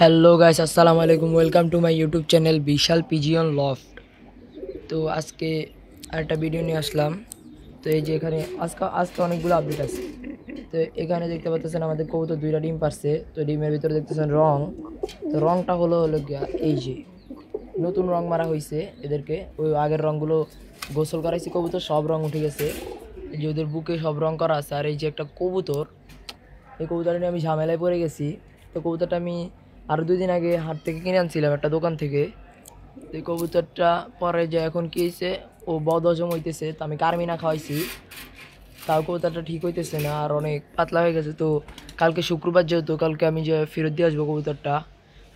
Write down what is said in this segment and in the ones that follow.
Hello guys, আসসালামু আলাইকুম। Welcome to my YouTube channel Bishal pigeon loft. তো আজকে আরেকটা ভিডিও নিয়ে আসলাম। তো এই যে এখানে আজকে অনেকগুলো আপডেট আছে। তো এখানে দেখতে পাচ্ছেন আমাদের কবুতর দুইটা ডিম পারছে। তো ডিমের ভিতরে দেখতেছেন রং। তো রংটা হলো গিয়া এই যে নতুন রং মারা হয়েছে এদেরকে। ওই আগের রঙগুলো গোসল করাইছি, কবুতর সব রং উঠে গেছে। এই যে ওদের বুকে সব রং করা আছে। আর এই যে একটা কবুতর, এই কবুতরটা নিয়ে আমি ঝামেলায় পড়ে গেছি। তো কবুতরটা আমি আরও 2 দিন আগে হাট থেকে কিনে আনছিলাম একটা দোকান থেকে। তো এই কবুতরটা পরে যে এখন কী হয়েছে, ও বদহজম হইতেছে। তো আমি কারমিনা খাওয়াইছি, তাও কবুতরটা ঠিক হইতেছে না, আর অনেক পাতলা হয়ে গেছে। তো কালকে শুক্রবার, যেহেতু কালকে আমি যে ফেরত দিয়ে আসবো কবুতরটা।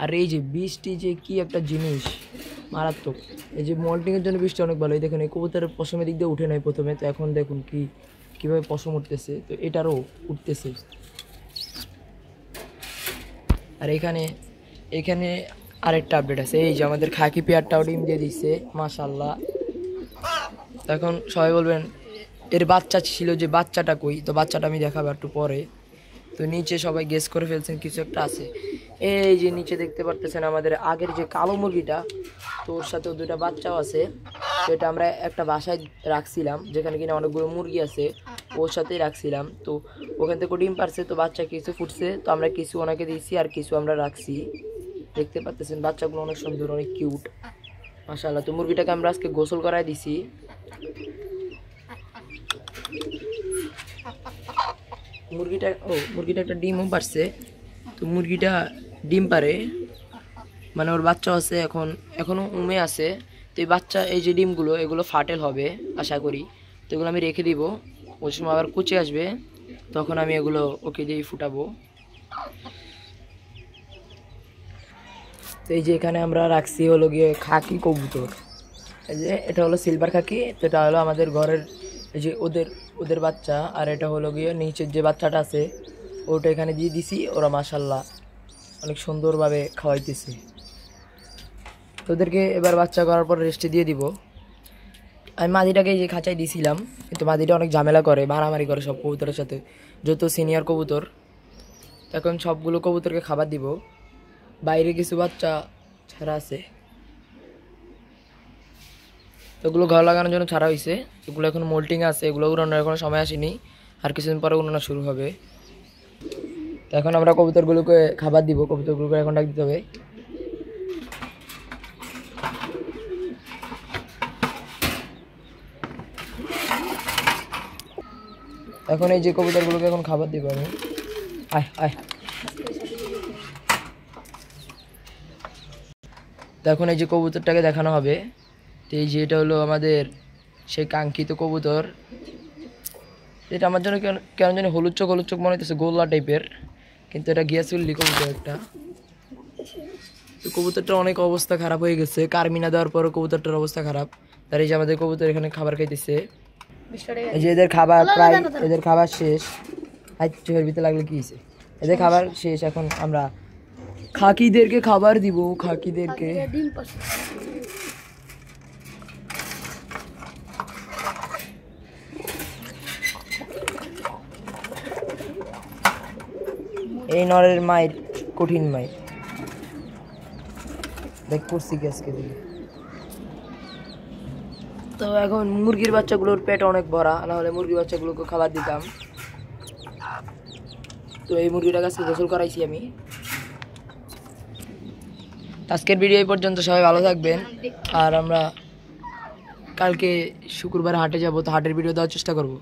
আর এই যে বৃষ্টি যে কি একটা জিনিস, মারাত্মক। এই যে মল্টিংয়ের জন্য বৃষ্টি অনেক ভালো। এই দেখুন, এই কবুতরের পশমের দিক দিয়ে উঠে নেয় প্রথমে, তো এখন দেখুন কীভাবে পশম উঠতেছে। তো এটারও উঠতেছে। আর এখানে এখানে আরেকটা আপডেট আছে। এই যে আমাদের খাকি পেয়ারটাও ডিম দিয়ে দিচ্ছে, মাশাল্লাহ। এখন সবাই বলবেন এর বাচ্চা ছিল, যে বাচ্চাটা কই? তো বাচ্চাটা আমি দেখাবো একটু পরে। তো নিচে সবাই গেস করে ফেলছেন কিছু একটা আছে। এই যে নিচে দেখতে পারতেছেন আমাদের আগের যে কালো মুরগিটা, তো ওর সাথে দুটা বাচ্চাও আছে। তো এটা আমরা একটা বাসায় রাখছিলাম, যেখানে কিনা অনেকগুলো মুরগি আছে, ওর সাথেই রাখছিলাম। তো ওখান থেকে ডিম পারছে, তো বাচ্চা কিছু ফুটছে, তো আমরা কিছু ওনাকে দিয়েছি আর কিছু আমরা রাখছি। দেখতে পাচ্ছেন বাচ্চাগুলো অনেক সুন্দর, অনেক কিউট, মাশাআল্লাহ। তো মুরগিটাকে আমরা আজকে গোসল করায় দিছি। মুরগিটা একটা ডিমও পারছে। তো মুরগিটা ডিম পারে, মানে ওর বাচ্চা আছে, এখনও উমে আছে। তো এই বাচ্চা, এই যে ডিমগুলো, এগুলো ফাটেল হবে আশা করি। তো এগুলো আমি রেখে দিব, ওই সময় আবার কুচে আসবে, তখন আমি এগুলো ওকে দিয়েই ফুটাবো। তো এই যে এখানে আমরা রাখছি হলো গিয়ে খাকি কবুতর। এই যে এটা হলো সিলভার খাকি। তো এটা হলো আমাদের ঘরের এই যে ওদের বাচ্চা। আর এটা হলো গিয়ে নিচের যে বাচ্চাটা আছে, ওটা এখানে দিয়ে দিছি। ওরা মাশাল্লাহ অনেক সুন্দরভাবে খাওয়াইতেছে। তোদেরকে এবার বাচ্চা করার পর রেস্টে দিয়ে দিব। আমি মাদিটাকে যে খাঁচায় দিয়েছিলাম, কিন্তু মাদিটা অনেক ঝামেলা করে, মারামারি করে সব কবুতরের সাথে, যত সিনিয়র কবুতর। এখন সবগুলো কবুতরকে খাবার দিব। বাইরে কিছু বাচ্চা ছাড়া আছে, তো ওগুলো ঘর লাগানোর জন্য ছাড়া হয়েছে। এগুলো এখন মোল্টিং আছে, এগুলো উড়ানোর এখনো সময় আসেনি, আর কিছুদিন পরে উড়ানো শুরু হবে। তো এখন আমরা কবুতরগুলোকে খাবার দিব, কবুতরগুলোকে এখন ডাক দিতে হবে। এখন এই যে কবুতরগুলোকে এখন খাবার দিব আমি। আয় আয়। তো এখন এই যে কবুতরটাকে দেখানো হবে। তো এই যে এটা হলো আমাদের সেই কাঙ্ক্ষিত কবুতর। এটা আমার জন্য কেন জানি হলুদ চোখ মনে হইতেছে, গোল্লা টাইপের, কিন্তু এটা গিয়াসুল্লি কবুতর একটা। তো কবুতরটা অনেক অবস্থা খারাপ হয়ে গেছে, কারমিনা দেওয়ার পরও কবুতরটার অবস্থা খারাপ। তার এই যে আমাদের কবুতর এখানে খাবার খাইতেছে। এই যে এদের খাবার শেষ। চোখের ভিতরে লাগলে কি হয়েছে? এদের খাবার শেষ, এখন আমরা খাকিদেরকে খাবার দিব। খাকিদেরকে এই নরের মায়ের কঠিন মায়ের দেখ করছি কি আজকে দিকে। তো এখন মুরগির বাচ্চাগুলোর পেট অনেক ভরা, নাহলে মুরগির বাচ্চাগুলোকে খাবার দিতাম। তো এই মুরগিটাকে আজকে গোসল করাইছি আমি। আজকের ভিডিও এই পর্যন্ত, সবাই ভালো থাকবেন। আর আমরা কালকে শুক্রবার হাটে যাব, তো হাটের ভিডিও দেওয়ার চেষ্টা করব।